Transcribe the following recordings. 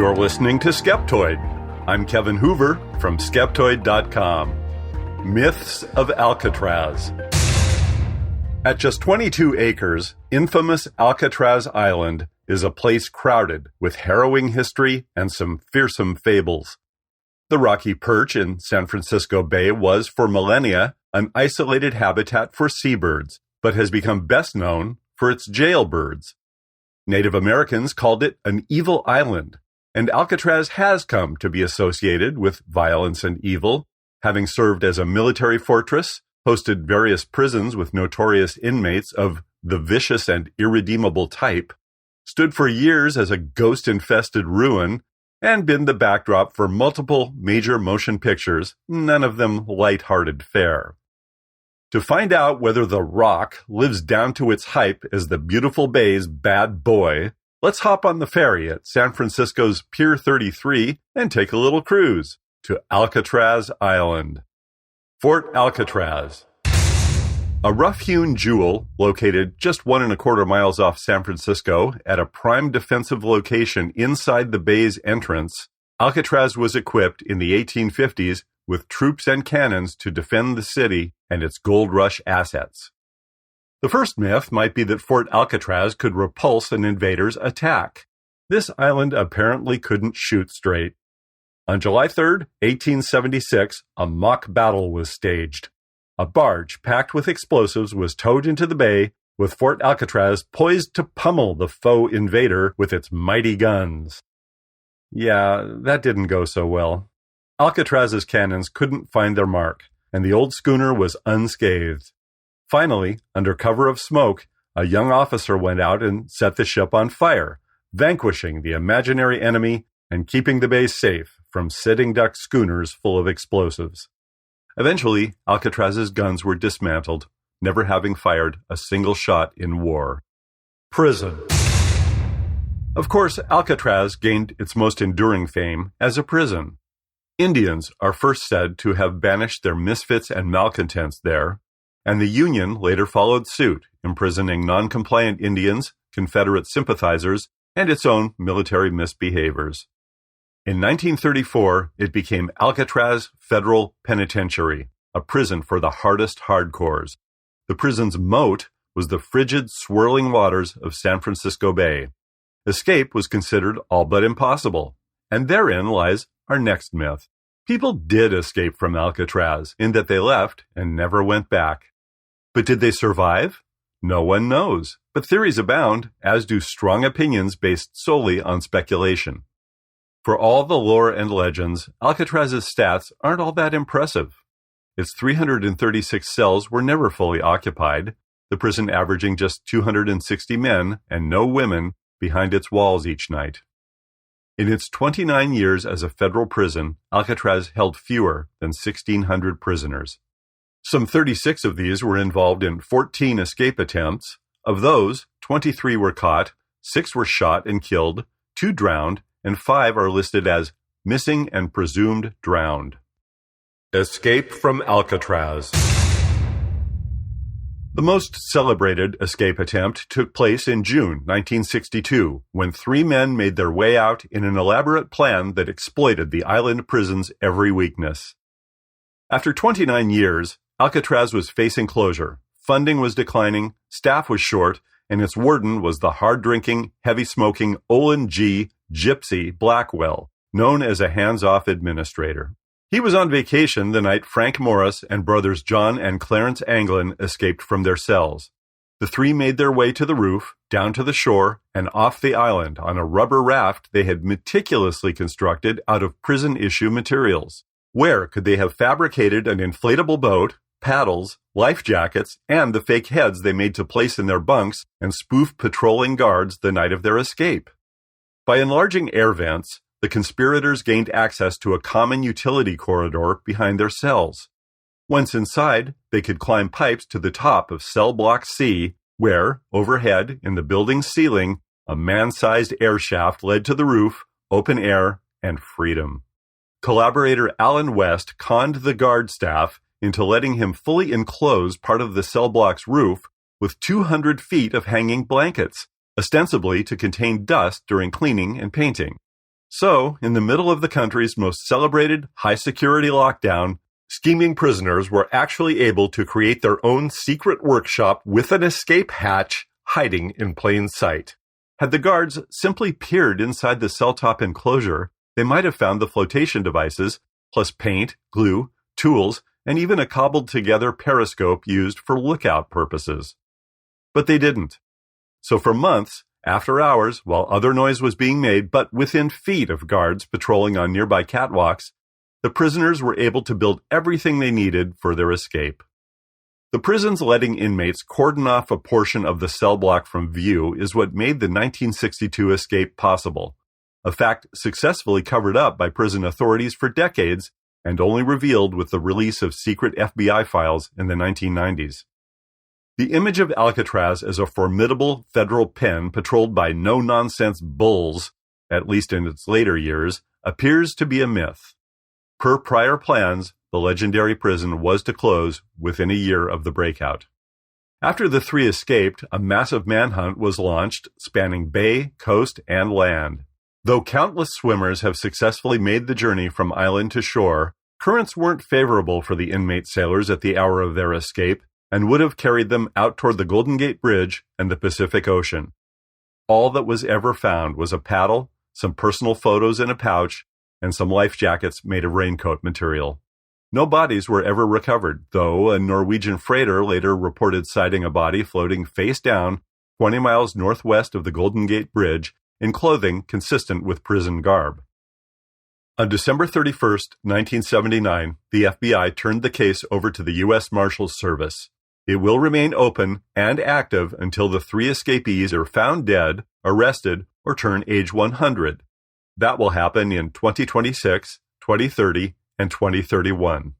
You're listening to Skeptoid. I'm Kevin Hoover from Skeptoid.com. Myths of Alcatraz. At just 22 acres, infamous Alcatraz Island is a place crowded with harrowing history and some fearsome fables. The rocky perch in San Francisco Bay was, for millennia, an isolated habitat for seabirds, but has become best known for its jailbirds. Native Americans called it an evil island, and Alcatraz has come to be associated with violence and evil, having served as a military fortress, hosted various prisons with notorious inmates of the vicious and irredeemable type, stood for years as a ghost-infested ruin, and been the backdrop for multiple major motion pictures, none of them light-hearted fare. To find out whether The Rock lives down to its hype as the beautiful bay's bad boy, let's hop on the ferry at San Francisco's Pier 33 and take a little cruise to Alcatraz Island. Fort Alcatraz. A rough-hewn jewel located just 1.25 miles off San Francisco at a prime defensive location inside the bay's entrance, Alcatraz was equipped in the 1850s with troops and cannons to defend the city and its gold rush assets. The first myth might be that Fort Alcatraz could repulse an invader's attack. This island apparently couldn't shoot straight. On July 3, 1876, a mock battle was staged. A barge packed with explosives was towed into the bay, with Fort Alcatraz poised to pummel the faux invader with its mighty guns. Yeah, that didn't go so well. Alcatraz's cannons couldn't find their mark, and the old schooner was unscathed. Finally, under cover of smoke, a young officer went out and set the ship on fire, vanquishing the imaginary enemy and keeping the bay safe from sitting duck schooners full of explosives. Eventually, Alcatraz's guns were dismantled, never having fired a single shot in war. Prison. Of course, Alcatraz gained its most enduring fame as a prison. Indians are first said to have banished their misfits and malcontents there, and the Union later followed suit, imprisoning non-compliant Indians, Confederate sympathizers, and its own military misbehaviors. In 1934, it became Alcatraz Federal Penitentiary, a prison for the hardest hardcores. The prison's moat was the frigid, swirling waters of San Francisco Bay. Escape was considered all but impossible, and therein lies our next myth. People did escape from Alcatraz, in that they left and never went back. But did they survive? No one knows, but theories abound, as do strong opinions based solely on speculation. For all the lore and legends, Alcatraz's stats aren't all that impressive. Its 336 cells were never fully occupied, the prison averaging just 260 men and no women behind its walls each night. In its 29 years as a federal prison, Alcatraz held fewer than 1,600 prisoners. Some 36 of these were involved in 14 escape attempts. Of those, 23 were caught, 6 were shot and killed, 2 drowned, and 5 are listed as missing and presumed drowned. Escape from Alcatraz. The most celebrated escape attempt took place in June 1962, when 3 men made their way out in an elaborate plan that exploited the island prison's every weakness. After 29 years, Alcatraz was facing closure, funding was declining, staff was short, and its warden was the hard-drinking, heavy-smoking Olin G. Gypsy Blackwell, known as a hands-off administrator. He was on vacation the night Frank Morris and brothers John and Clarence Anglin escaped from their cells. The 3 made their way to the roof, down to the shore, and off the island on a rubber raft they had meticulously constructed out of prison-issue materials. Where could they have fabricated an inflatable boat, paddles, life jackets, and the fake heads they made to place in their bunks and spoof patrolling guards the night of their escape? By enlarging air vents, the conspirators gained access to a common utility corridor behind their cells. Once inside, they could climb pipes to the top of cell block C, where, overhead, in the building's ceiling, a man-sized air shaft led to the roof, open air, and freedom. Collaborator Alan West conned the guard staff into letting him fully enclose part of the cell block's roof with 200 feet of hanging blankets, ostensibly to contain dust during cleaning and painting. So, in the middle of the country's most celebrated high-security lockdown, scheming prisoners were actually able to create their own secret workshop with an escape hatch hiding in plain sight. Had the guards simply peered inside the cell-top enclosure, they might have found the flotation devices, plus paint, glue, tools, and even a cobbled-together periscope used for lookout purposes. But they didn't. So for months, after hours, while other noise was being made but within feet of guards patrolling on nearby catwalks, the prisoners were able to build everything they needed for their escape. The prison's letting inmates cordon off a portion of the cell block from view is what made the 1962 escape possible, a fact successfully covered up by prison authorities for decades and only revealed with the release of secret FBI files in the 1990s. The image of Alcatraz as a formidable federal pen patrolled by no-nonsense bulls, at least in its later years, appears to be a myth. Per prior plans, the legendary prison was to close within a year of the breakout. After the three escaped, a massive manhunt was launched, spanning bay, coast, and land. Though countless swimmers have successfully made the journey from island to shore, currents weren't favorable for the inmate sailors at the hour of their escape, and would have carried them out toward the Golden Gate Bridge and the Pacific Ocean. All that was ever found was a paddle, some personal photos in a pouch, and some life jackets made of raincoat material. No bodies were ever recovered, though a Norwegian freighter later reported sighting a body floating face down 20 miles northwest of the Golden Gate Bridge in clothing consistent with prison garb. On December 31, 1979, the FBI turned the case over to the U.S. Marshals Service. It will remain open and active until the three escapees are found dead, arrested, or turn age 100. That will happen in 2026, 2030, and 2031.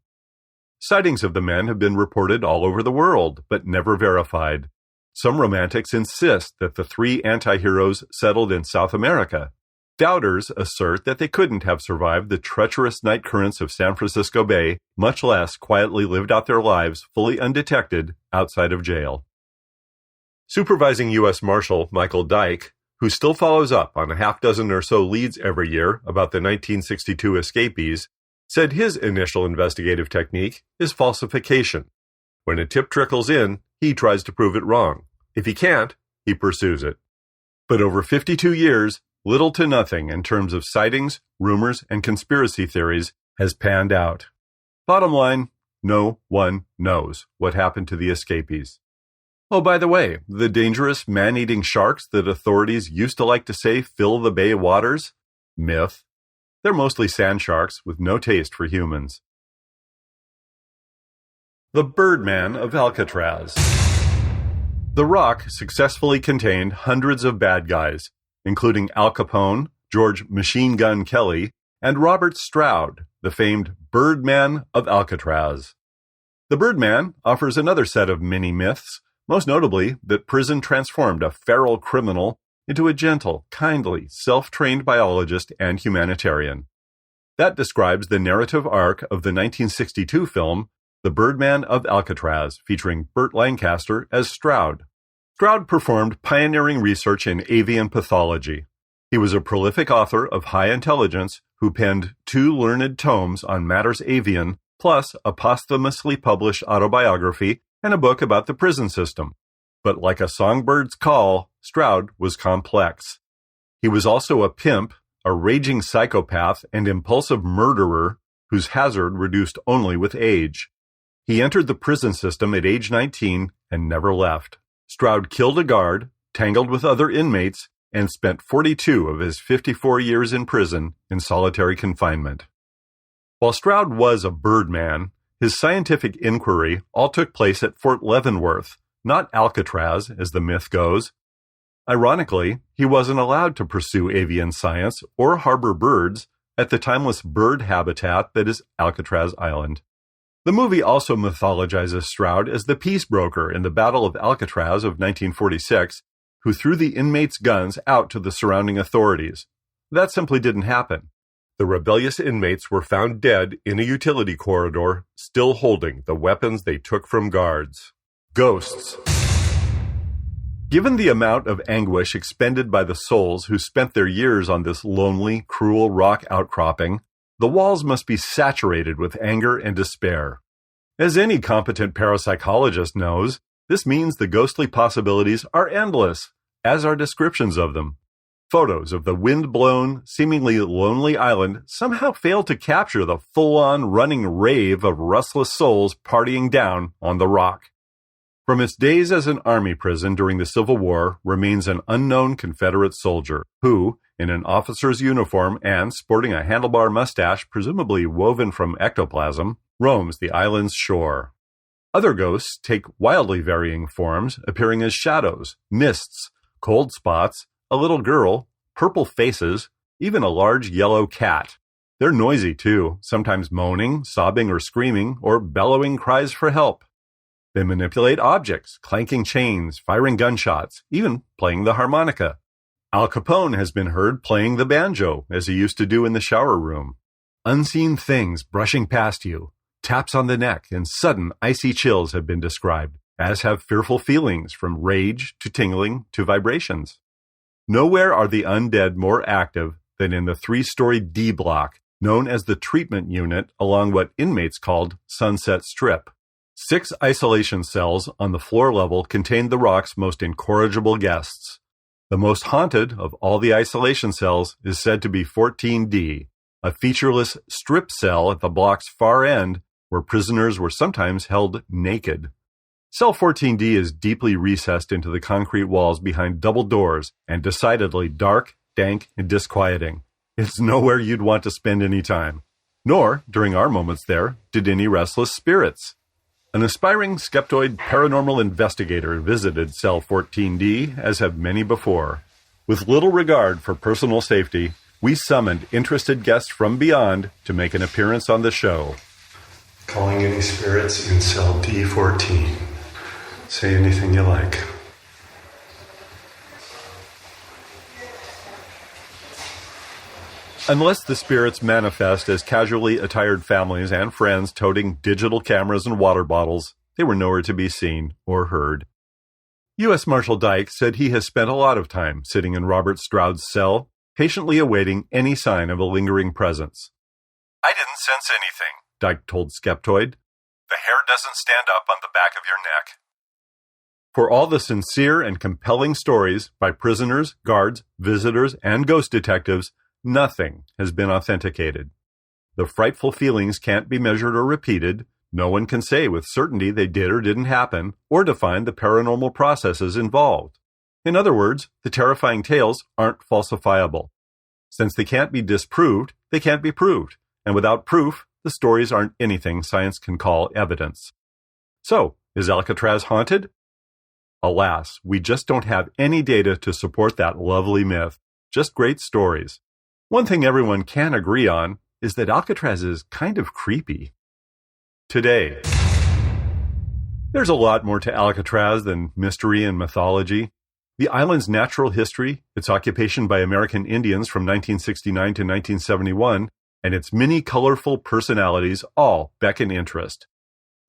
Sightings of the men have been reported all over the world, but never verified. Some romantics insist that the three anti-heroes settled in South America. Doubters assert that they couldn't have survived the treacherous night currents of San Francisco Bay, much less quietly lived out their lives fully undetected outside of jail. Supervising U.S. Marshal Michael Dyke, who still follows up on a half-dozen or so leads every year about the 1962 escapees, said his initial investigative technique is falsification. When a tip trickles in, he tries to prove it wrong. If he can't, he pursues it. But over 52 years, little to nothing in terms of sightings, rumors, and conspiracy theories has panned out. Bottom line, no one knows what happened to the escapees. Oh, by the way, the dangerous man-eating sharks that authorities used to like to say fill the bay waters? Myth. They're mostly sand sharks with no taste for humans. The Birdman of Alcatraz. The Rock successfully contained hundreds of bad guys, including Al Capone, George Machine Gun Kelly, and Robert Stroud, the famed Birdman of Alcatraz. The Birdman offers another set of mini-myths, most notably that prison transformed a feral criminal into a gentle, kindly, self-trained biologist and humanitarian. That describes the narrative arc of the 1962 film The Birdman of Alcatraz, featuring Burt Lancaster as Stroud. Stroud performed pioneering research in avian pathology. He was a prolific author of high intelligence who penned 2 learned tomes on matters avian, plus a posthumously published autobiography and a book about the prison system. But like a songbird's call, Stroud was complex. He was also a pimp, a raging psychopath, and impulsive murderer whose hazard reduced only with age. He entered the prison system at age 19 and never left. Stroud killed a guard, tangled with other inmates, and spent 42 of his 54 years in prison in solitary confinement. While Stroud was a birdman, his scientific inquiry all took place at Fort Leavenworth, not Alcatraz, as the myth goes. Ironically, he wasn't allowed to pursue avian science or harbor birds at the timeless bird habitat that is Alcatraz Island. The movie also mythologizes Stroud as the peace broker in the Battle of Alcatraz of 1946, who threw the inmates' guns out to the surrounding authorities. That simply didn't happen. The rebellious inmates were found dead in a utility corridor, still holding the weapons they took from guards. Ghosts. Given the amount of anguish expended by the souls who spent their years on this lonely, cruel rock outcropping, the walls must be saturated with anger and despair. As any competent parapsychologist knows, this means the ghostly possibilities are endless, as are descriptions of them. Photos of the wind-blown, seemingly lonely island somehow fail to capture the full-on running rave of restless souls partying down on the rock. From its days as an army prison during the Civil War remains an unknown Confederate soldier who, in an officer's uniform and sporting a handlebar mustache presumably woven from ectoplasm, roams the island's shore. Other ghosts take wildly varying forms, appearing as shadows, mists, cold spots, a little girl, purple faces, even a large yellow cat. They're noisy too, sometimes moaning, sobbing or screaming, or bellowing cries for help. They manipulate objects, clanking chains, firing gunshots, even playing the harmonica. Al Capone has been heard playing the banjo, as he used to do in the shower room. Unseen things brushing past you, taps on the neck, and sudden icy chills have been described, as have fearful feelings from rage to tingling to vibrations. Nowhere are the undead more active than in the 3-story D block, known as the treatment unit along what inmates called Sunset Strip. 6 isolation cells on the floor level contained the rock's most incorrigible guests. The most haunted of all the isolation cells is said to be 14D, a featureless strip cell at the block's far end where prisoners were sometimes held naked. Cell 14D is deeply recessed into the concrete walls behind double doors and decidedly dark, dank, and disquieting. It's nowhere you'd want to spend any time. Nor, during our moments there, did any restless spirits. An aspiring Skeptoid paranormal investigator visited Cell 14D, as have many before. With little regard for personal safety, we summoned interested guests from beyond to make an appearance on the show. Calling any spirits in Cell D14. Say anything you like. Unless the spirits manifest as casually attired families and friends toting digital cameras and water bottles, they were nowhere to be seen or heard. U.S. Marshal Dyke said he has spent a lot of time sitting in Robert Stroud's cell, patiently awaiting any sign of a lingering presence. "I didn't sense anything," Dyke told Skeptoid. "The hair doesn't stand up on the back of your neck." For all the sincere and compelling stories by prisoners, guards, visitors, and ghost detectives, nothing has been authenticated. The frightful feelings can't be measured or repeated. No one can say with certainty they did or didn't happen, or define the paranormal processes involved. In other words, the terrifying tales aren't falsifiable. Since they can't be disproved, they can't be proved. And without proof, the stories aren't anything science can call evidence. So, is Alcatraz haunted? Alas, we just don't have any data to support that lovely myth. Just great stories. One thing everyone can agree on is that Alcatraz is kind of creepy. Today, there's a lot more to Alcatraz than mystery and mythology. The island's natural history, its occupation by American Indians from 1969 to 1971, and its many colorful personalities all beckon interest.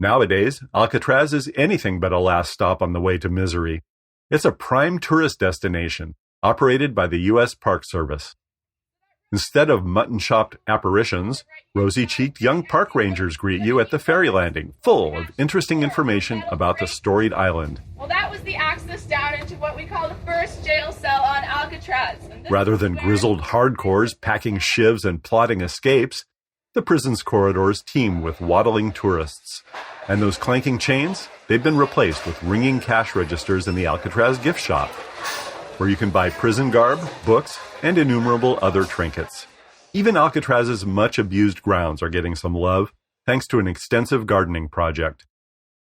Nowadays, Alcatraz is anything but a last stop on the way to misery. It's a prime tourist destination, operated by the U.S. Park Service. Instead of mutton-chopped apparitions, rosy-cheeked young park rangers greet you at the ferry landing, full of interesting information about the storied island. Well, that was the access down into what we call the first jail cell on Alcatraz. Rather than grizzled hardcores packing shivs and plotting escapes, the prison's corridors teem with waddling tourists. And those clanking chains, they've been replaced with ringing cash registers in the Alcatraz gift shop, where you can buy prison garb, books, and innumerable other trinkets. Even Alcatraz's much-abused grounds are getting some love, thanks to an extensive gardening project.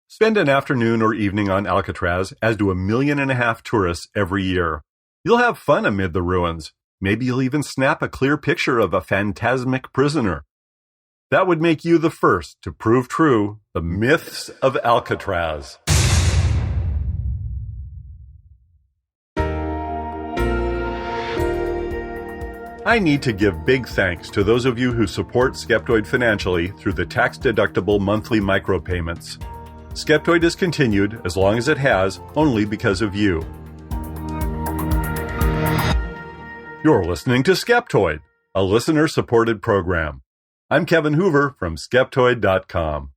Spend an afternoon or evening on Alcatraz, as do 1.5 million tourists every year. You'll have fun amid the ruins. Maybe you'll even snap a clear picture of a phantasmic prisoner. That would make you the first to prove true the myths of Alcatraz. I need to give big thanks to those of you who support Skeptoid financially through the tax-deductible monthly micropayments. Skeptoid has continued, as long as it has, only because of you. You're listening to Skeptoid, a listener-supported program. I'm Kevin Hoover from Skeptoid.com.